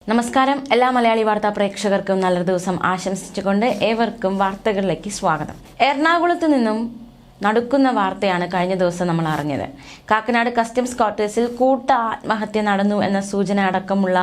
നമസ്കാരം. എല്ലാ മലയാളി വാർത്താ പ്രേക്ഷകർക്കും നല്ലൊരു ദിവസം ആശംസിച്ചുകൊണ്ട് ഏവർക്കും വാർത്തകളിലേക്ക് സ്വാഗതം. എറണാകുളത്ത് നിന്നും നടുക്കുന്ന വാർത്തയാണ് കഴിഞ്ഞ ദിവസം നമ്മൾ അറിഞ്ഞത്. കാക്കനാട് കസ്റ്റംസ് ക്വാർട്ടേഴ്സിൽ കൂട്ട ആത്മഹത്യ നടന്നു എന്ന സൂചന അടക്കമുള്ള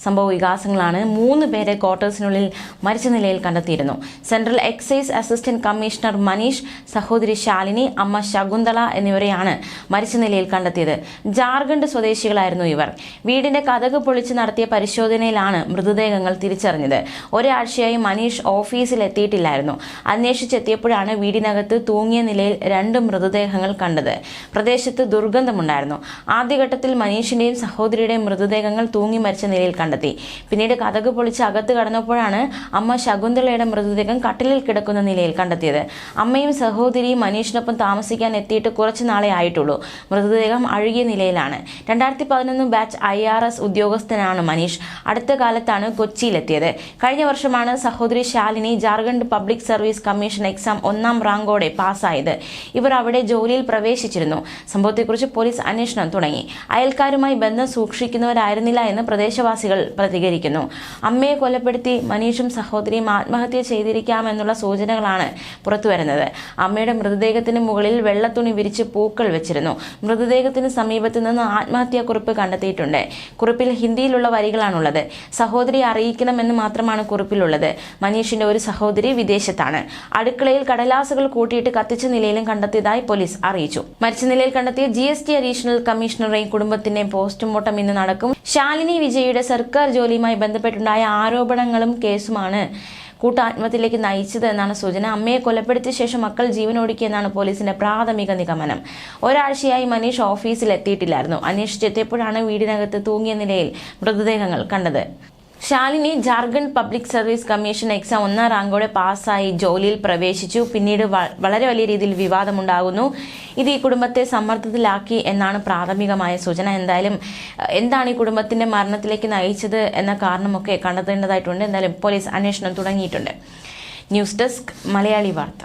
സംഭവ വികാസങ്ങളാണ് 3 പേരെ ക്വാർട്ടേഴ്സിനുള്ളിൽ മരിച്ച നിലയിൽ കണ്ടെത്തിയിരുന്നു. Central excise assistant commissioner Manish, സഹോദരി ശാലിനി, അമ്മ ശകുന്തള എന്നിവരെയാണ് മരിച്ച നിലയിൽ കണ്ടെത്തിയത്. ജാർഖണ്ഡ് സ്വദേശികളായിരുന്നു ഇവർ. വീടിന്റെ കതക് പൊളിച്ച് നടത്തിയ പരിശോധനയിലാണ് മൃതദേഹങ്ങൾ തിരിച്ചറിഞ്ഞത്. ഒരാഴ്ചയായി മനീഷ് ഓഫീസിൽ എത്തിയിട്ടില്ലായിരുന്നു. അന്വേഷിച്ചെത്തിയപ്പോഴാണ് വീടിനകത്ത് തൂങ്ങിയ നിലയിൽ 2 മൃതദേഹങ്ങൾ കണ്ടത്. പ്രദേശത്ത് ദുർഗന്ധമുണ്ടായിരുന്നു. ആദ്യഘട്ടത്തിൽ മനീഷിന്റെയും സഹോദരിയുടെയും മൃതദേഹങ്ങൾ തൂങ്ങി മരിച്ച നിലയിൽ കണ്ടെത്തി. പിന്നീട് കതക് പൊളിച്ച് അകത്ത് കടന്നപ്പോഴാണ് അമ്മ ശകുന്തളയുടെ മൃതദേഹം കട്ടിലിൽ കിടക്കുന്ന നിലയിൽ കണ്ടെത്തിയത്. അമ്മയും സഹോദരിയും മനീഷിനൊപ്പം താമസിക്കാൻ എത്തിയിട്ട് കുറച്ചു നാളെ ആയിട്ടുള്ളൂ. മൃതദേഹം അഴുകിയ നിലയിലാണ്. 2011 ബാച്ച് IRS ഉദ്യോഗസ്ഥനാണ് മനീഷ്. അടുത്ത കാലത്താണ് കൊച്ചിയിലെത്തിയത്. കഴിഞ്ഞ വർഷമാണ് സഹോദരി Shalini Jharkhand public service commission exam 1ാം റാങ്കോടെ പാസ്സായത്. ഇവർ അവിടെ ജോലിയിൽ പ്രവേശിച്ചിരുന്നു. സംഭവത്തെക്കുറിച്ച് പോലീസ് അന്വേഷണം തുടങ്ങി. അയൽക്കാരുമായി ബന്ധം സൂക്ഷിക്കുന്നവരായിരുന്നില്ല എന്ന് പ്രദേശവാസികൾ പ്രതികരിക്കുന്നു. അമ്മയെ കൊലപ്പെടുത്തി മനീഷും സഹോദരിയും ആത്മഹത്യ ചെയ്തിരിക്കാമെന്നുള്ള സൂചനകളാണ് പുറത്തുവരുന്നത്. അമ്മയുടെ മൃതദേഹത്തിന് മുകളിൽ വെള്ളത്തുണി വിരിച്ച് പൂക്കൾ വെച്ചിരുന്നു. മൃതദേഹത്തിന് സമീപത്ത് നിന്ന് ആത്മഹത്യാക്കുറിപ്പ് കണ്ടെത്തിയിട്ടുണ്ട്. കുറിപ്പിൽ ഹിന്ദിയിലുള്ള വരികളാണുള്ളത്. സഹോദരിയെ അറിയിക്കണമെന്ന് മാത്രമാണ് കുറിപ്പിലുള്ളത്. മനീഷിന്റെ ഒരു സഹോദരി വിദേശത്താണ്. അടുക്കളയിൽ കടലാസുകൾ കൂട്ടിയിട്ട് കത്തിച്ച നിലയിലും കണ്ടെത്തിയതായി പോലീസ് അറിയിച്ചു. മരിച്ച നിലയിൽ കണ്ടെത്തിയ GST അഡീഷണൽ കമ്മീഷണറെയും കുടുംബത്തിന്റെയും പോസ്റ്റ്മോർട്ടം ഇന്ന് നടക്കും. ശാലിനി വിജയുടെ സർക്കാർ ജോലിയുമായി ബന്ധപ്പെട്ടുണ്ടായ ആരോപണങ്ങളും കേസുമാണ് കൂട്ടാത്മഹത്യയിലേക്ക് നയിച്ചത് എന്നാണ് സൂചന. അമ്മയെ കൊലപ്പെടുത്തിയ ശേഷം മക്കൾ ജീവനൊടുക്കിയെന്നാണ് പോലീസിന്റെ പ്രാഥമിക നിഗമനം. ഒരാഴ്ചയായി മനീഷ് ഓഫീസിൽ എത്തിയിട്ടില്ലായിരുന്നു. അന്വേഷിച്ചെത്തിയപ്പോഴാണ് വീടിനകത്ത് തൂങ്ങിയ നിലയിൽ മൃതദേഹങ്ങൾ കണ്ടത്. Shalini Jharkhand public service commission exam 1ാം റാങ്കോടെ പാസ്സായി ജോലിയിൽ പ്രവേശിച്ചു. പിന്നീട് വളരെ വലിയ രീതിയിൽ വിവാദമുണ്ടാകുന്നു. ഇത് ഈ കുടുംബത്തെ സമ്മർദ്ദത്തിലാക്കി എന്നാണ് പ്രാഥമികമായ സൂചന. എന്തായാലും എന്താണ് ഈ കുടുംബത്തിന്റെ മരണത്തിലേക്ക് നയിച്ചത് എന്ന കാരണമൊക്കെ കണ്ടെത്തേണ്ടതായിട്ടുണ്ട്. എന്തായാലും പോലീസ് അന്വേഷണം തുടങ്ങിയിട്ടുണ്ട്. ന്യൂസ് ഡെസ്ക് മലയാളി വാർത്ത.